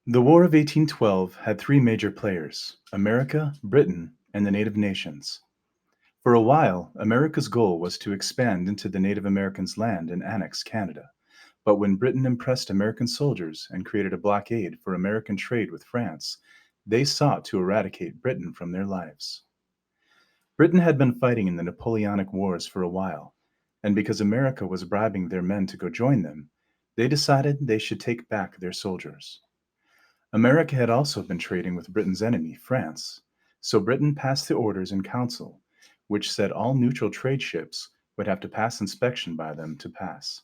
The War of 1812 had three major players: America, Britain, and the Native nations. For a while, America's goal was to expand into the Native Americans' land and annex Canada. But when Britain impressed American soldiers and created a blockade for American trade with France, they sought to eradicate Britain from their lives. Britain had been fighting in the Napoleonic Wars for a while, and because America was bribing their men to go join them, they decided they should take back their soldiers. America had also been trading with Britain's enemy, France, so Britain passed the Orders in Council, which said all neutral trade ships would have to pass inspection by them to pass.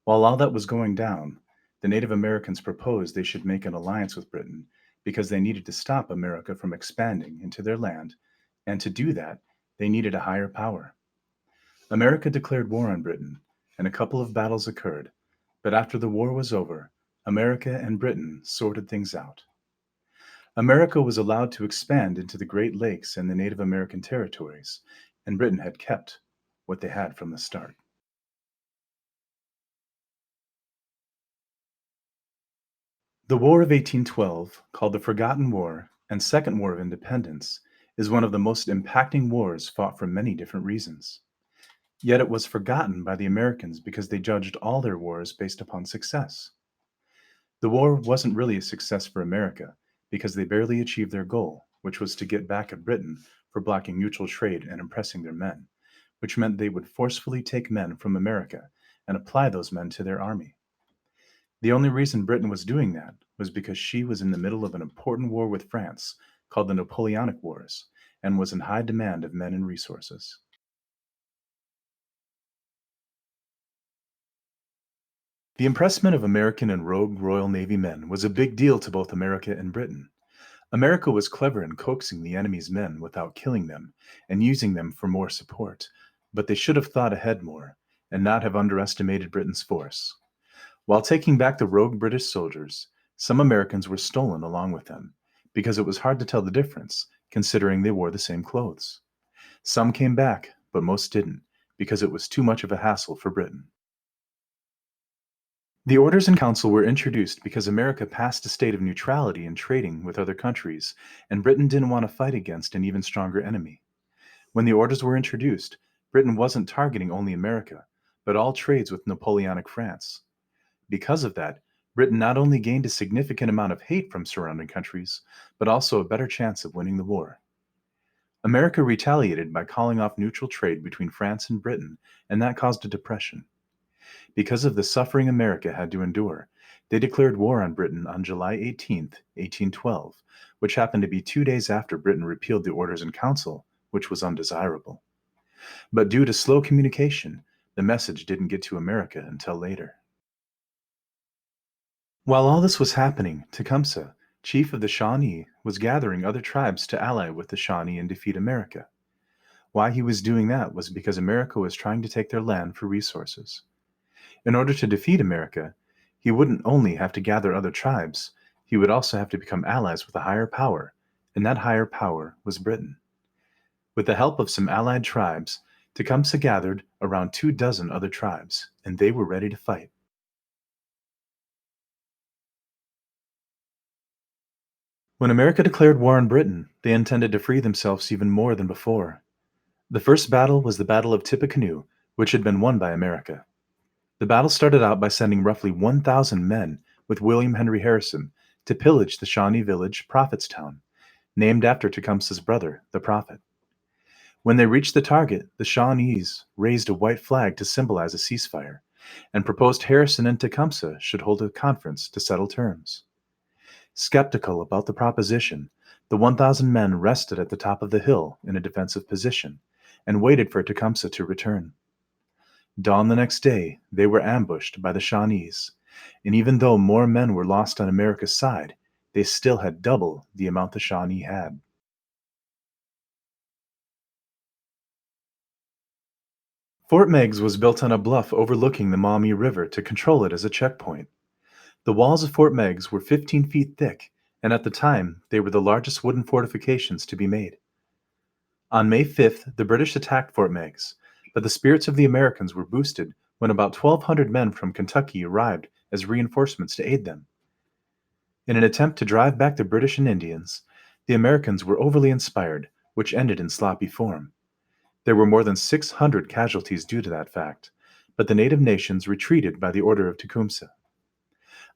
While all that was going down, the Native Americans proposed they should make an alliance with Britain because they needed to stop America from expanding into their land, and to do that, they needed a higher power. America declared war on Britain, and a couple of battles occurred, but after the war was over, America and Britain sorted things out. America was allowed to expand into the Great Lakes and the Native American territories, and Britain had kept what they had from the start. The War of 1812, called the Forgotten War and Second War of Independence, is one of the most impacting wars fought for many different reasons. Yet it was forgotten by the Americans because they judged all their wars based upon success. The war wasn't really a success for America because they barely achieved their goal, which was to get back at Britain for blocking neutral trade and oppressing their men, which meant they would forcefully take men from America and apply those men to their army. The only reason Britain was doing that was because she was in the middle of an important war with France called the Napoleonic Wars and was in high demand of men and resources. The impressment of American and rogue Royal Navy men was a big deal to both America and Britain. America was clever in coaxing the enemy's men without killing them and using them for more support, but they should have thought ahead more and not have underestimated Britain's force. While taking back the rogue British soldiers, some Americans were stolen along with them, because it was hard to tell the difference, considering they wore the same clothes. Some came back, but most didn't, because it was too much of a hassle for Britain. The Orders in Council were introduced because America passed a state of neutrality in trading with other countries, and Britain didn't want to fight against an even stronger enemy. When the Orders were introduced, Britain wasn't targeting only America, but all trades with Napoleonic France. Because of that, Britain not only gained a significant amount of hate from surrounding countries, but also a better chance of winning the war. America retaliated by calling off neutral trade between France and Britain, and that caused a depression. Because of the suffering America had to endure, they declared war on Britain on July 18, 1812, which happened to be 2 days after Britain repealed the Orders in Council, which was undesirable. But due to slow communication, the message didn't get to America until later. While all this was happening, Tecumseh, chief of the Shawnee, was gathering other tribes to ally with the Shawnee and defeat America. Why he was doing that was because America was trying to take their land for resources. In order to defeat America, he wouldn't only have to gather other tribes, he would also have to become allies with a higher power, and that higher power was Britain. With the help of some allied tribes, Tecumseh gathered around 24 other tribes, and they were ready to fight. When America declared war on Britain, they intended to free themselves even more than before. The first battle was the Battle of Tippecanoe, which had been won by America. The battle started out by sending roughly 1,000 men with William Henry Harrison to pillage the Shawnee village Prophetstown, named after Tecumseh's brother, the Prophet. When they reached the target, the Shawnees raised a white flag to symbolize a ceasefire, and proposed Harrison and Tecumseh should hold a conference to settle terms. Skeptical about the proposition, the 1,000 men rested at the top of the hill in a defensive position and waited for Tecumseh to return. Dawn the next day, they were ambushed by the Shawnees, and even though more men were lost on America's side, they still had double the amount the Shawnee had. Fort Meigs was built on a bluff overlooking the Maumee River to control it as a checkpoint. The walls of Fort Meigs were 15 feet thick, and at the time, they were the largest wooden fortifications to be made. On May 5th, the British attacked Fort Meigs, but the spirits of the Americans were boosted when about 1,200 men from Kentucky arrived as reinforcements to aid them. In an attempt to drive back the British and Indians, the Americans were overly inspired, which ended in sloppy form. There were more than 600 casualties due to that fact, but the native nations retreated by the order of Tecumseh.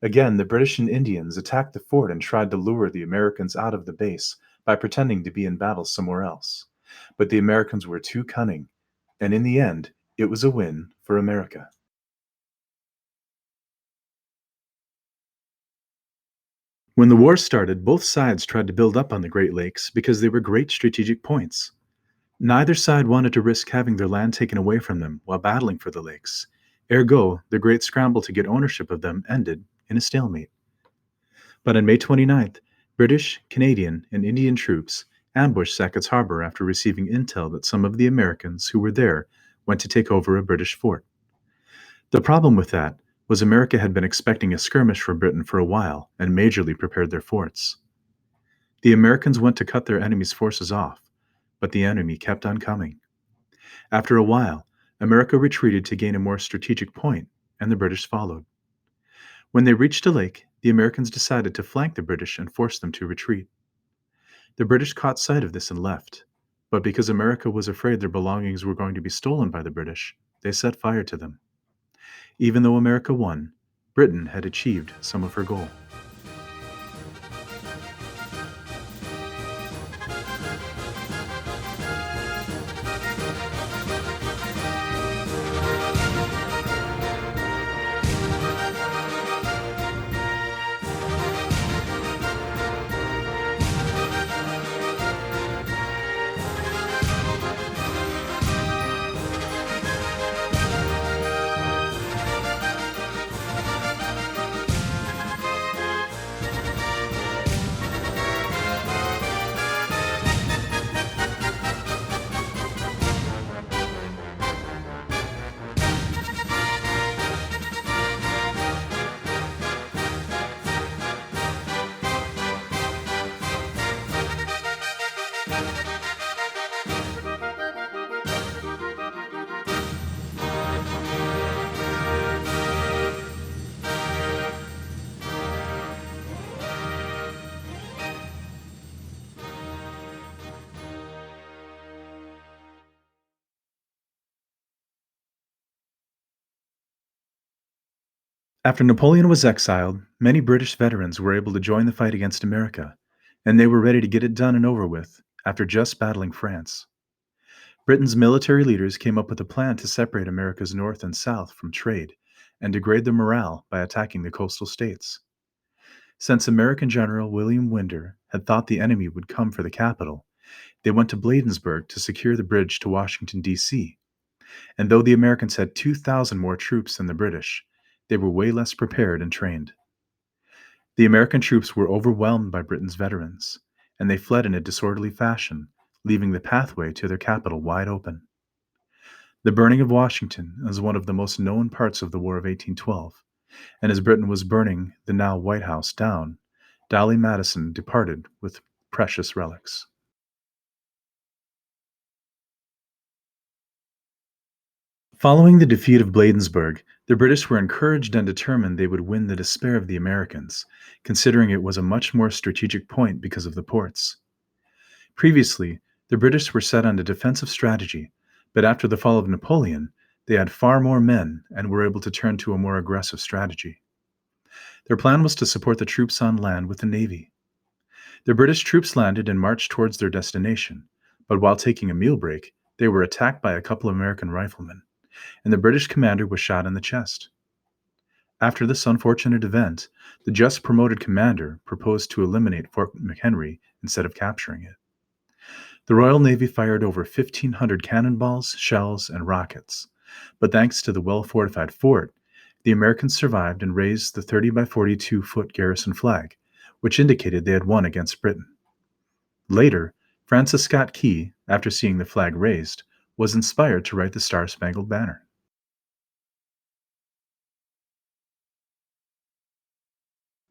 Again, the British and Indians attacked the fort and tried to lure the Americans out of the base by pretending to be in battle somewhere else. But the Americans were too cunning, and in the end, it was a win for America. When the war started, both sides tried to build up on the Great Lakes because they were great strategic points. Neither side wanted to risk having their land taken away from them while battling for the lakes. Ergo, the great scramble to get ownership of them ended in a stalemate. But on May 29th, British, Canadian, and Indian troops ambushed Sackett's Harbor after receiving intel that some of the Americans who were there went to take over a British fort. The problem with that was America had been expecting a skirmish from Britain for a while and majorly prepared their forts. The Americans went to cut their enemy's forces off, but the enemy kept on coming. After a while, America retreated to gain a more strategic point, and the British followed. When they reached a lake, the Americans decided to flank the British and force them to retreat. The British caught sight of this and left, but because America was afraid their belongings were going to be stolen by the British, they set fire to them. Even though America won, Britain had achieved some of her goal. After Napoleon was exiled, many British veterans were able to join the fight against America, and they were ready to get it done and over with after just battling France. Britain's military leaders came up with a plan to separate America's North and South from trade and degrade their morale by attacking the coastal states. Since American General William Winder had thought the enemy would come for the capital, they went to Bladensburg to secure the bridge to Washington, D.C. And though the Americans had 2,000 more troops than the British, they were way less prepared and trained. The American troops were overwhelmed by Britain's veterans, and they fled in a disorderly fashion, leaving the pathway to their capital wide open. The burning of Washington is one of the most known parts of the War of 1812, and as Britain was burning the now White House down, Dolly Madison departed with precious relics. Following the defeat of Bladensburg, the British were encouraged and determined they would win the despair of the Americans, considering it was a much more strategic point because of the ports. Previously, the British were set on a defensive strategy, but after the fall of Napoleon, they had far more men and were able to turn to a more aggressive strategy. Their plan was to support the troops on land with the navy. The British troops landed and marched towards their destination, but while taking a meal break, they were attacked by a couple of American riflemen, and the British commander was shot in the chest. After this unfortunate event, the just promoted commander proposed to eliminate Fort McHenry instead of capturing it. The Royal Navy fired over 1,500 cannonballs, shells, and rockets, but thanks to the well-fortified fort, the Americans survived and raised the 30 by 42-foot garrison flag, which indicated they had won against Britain. Later, Francis Scott Key, after seeing the flag raised, was inspired to write the Star-Spangled Banner.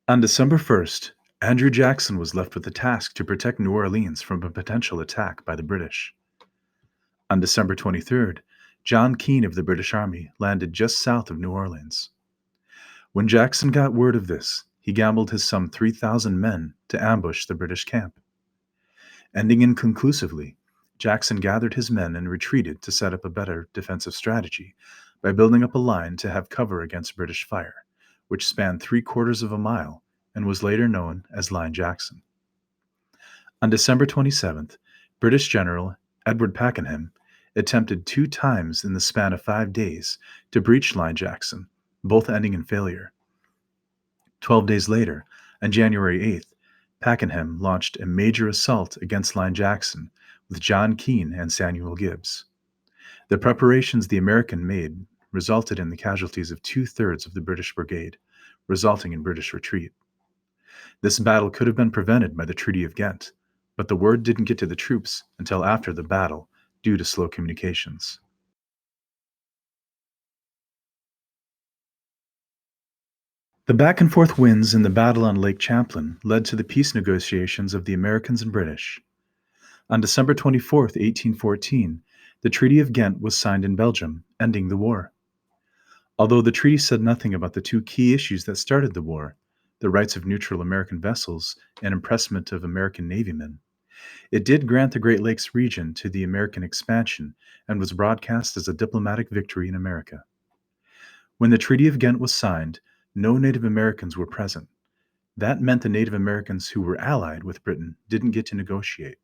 On December 1st, Andrew Jackson was left with the task to protect New Orleans from a potential attack by the British. On December 23rd, John Keane of the British Army landed just south of New Orleans. When Jackson got word of this, he gambled his some 3,000 men to ambush the British camp. Ending inconclusively, Jackson gathered his men and retreated to set up a better defensive strategy by building up a line to have cover against British fire, which spanned 3/4 of a mile and was later known as Line Jackson. On December 27th, British General Edward Pakenham attempted 2 times in the span of 5 days to breach Line Jackson, both ending in failure. 12 days later, on January 8th, Pakenham launched a major assault against Line Jackson with John Keane and Samuel Gibbs. The preparations the American made resulted in the casualties of 2/3 of the British brigade, resulting in British retreat. This battle could have been prevented by the Treaty of Ghent, but the word didn't get to the troops until after the battle due to slow communications. The back and forth winds in the battle on Lake Champlain led to the peace negotiations of the Americans and British. On December 24, 1814, the Treaty of Ghent was signed in Belgium, ending the war. Although the treaty said nothing about the 2 key issues that started the war, the rights of neutral American vessels and impressment of American Navymen, it did grant the Great Lakes region to the American expansion and was broadcast as a diplomatic victory in America. When the Treaty of Ghent was signed, no Native Americans were present. That meant the Native Americans who were allied with Britain didn't get to negotiate.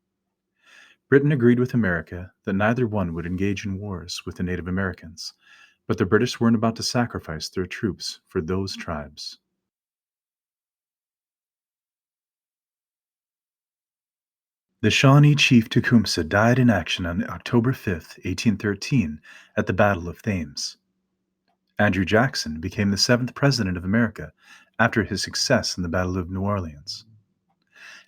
Britain agreed with America that neither one would engage in wars with the Native Americans, but the British weren't about to sacrifice their troops for those tribes. The Shawnee chief Tecumseh died in action on October 5, 1813, at the Battle of Thames. Andrew Jackson became the 7th President of America after his success in the Battle of New Orleans.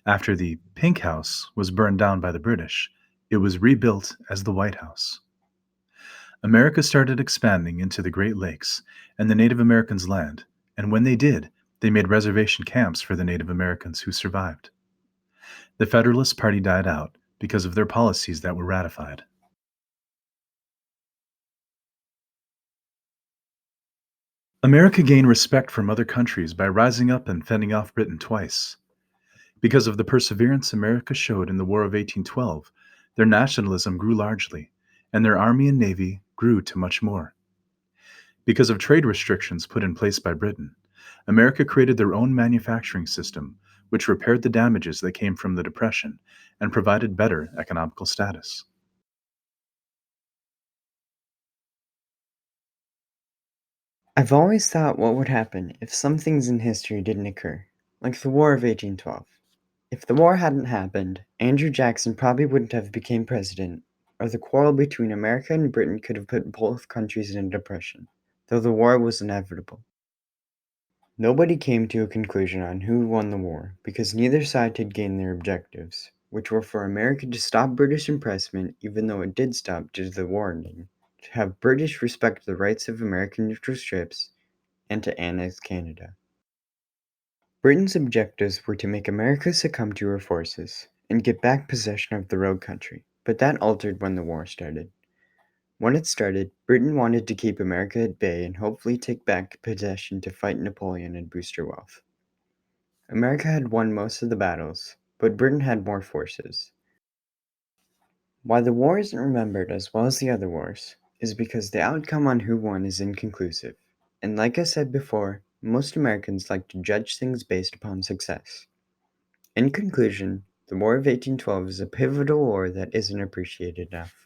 After the Pink House was burned down by the British, it was rebuilt as the White House. America started expanding into the Great Lakes and the Native Americans' land, and when they did, they made reservation camps for the Native Americans who survived. The Federalist Party died out because of their policies that were ratified. America gained respect from other countries by rising up and fending off Britain twice. Because of the perseverance America showed in the War of 1812, their nationalism grew largely, and their army and navy grew to much more. Because of trade restrictions put in place by Britain, America created their own manufacturing system, which repaired the damages that came from the Depression and provided better economical status. I've always thought what would happen if some things in history didn't occur, like the War of 1812. If the war hadn't happened, Andrew Jackson probably wouldn't have become president, or the quarrel between America and Britain could have put both countries in a depression, though the war was inevitable. Nobody came to a conclusion on who won the war because neither side had gained their objectives, which were for America to stop British impressment even though it did stop due to the war ending, to have British respect the rights of American neutral ships, and to annex Canada. Britain's objectives were to make America succumb to her forces and get back possession of the Rogue Country, but that altered when the war started. When it started, Britain wanted to keep America at bay and hopefully take back possession to fight Napoleon and boost her wealth. America had won most of the battles, but Britain had more forces. Why the war isn't remembered as well as the other wars is because the outcome on who won is inconclusive, and like I said before, most Americans like to judge things based upon success. In conclusion, the War of 1812 is a pivotal war that isn't appreciated enough.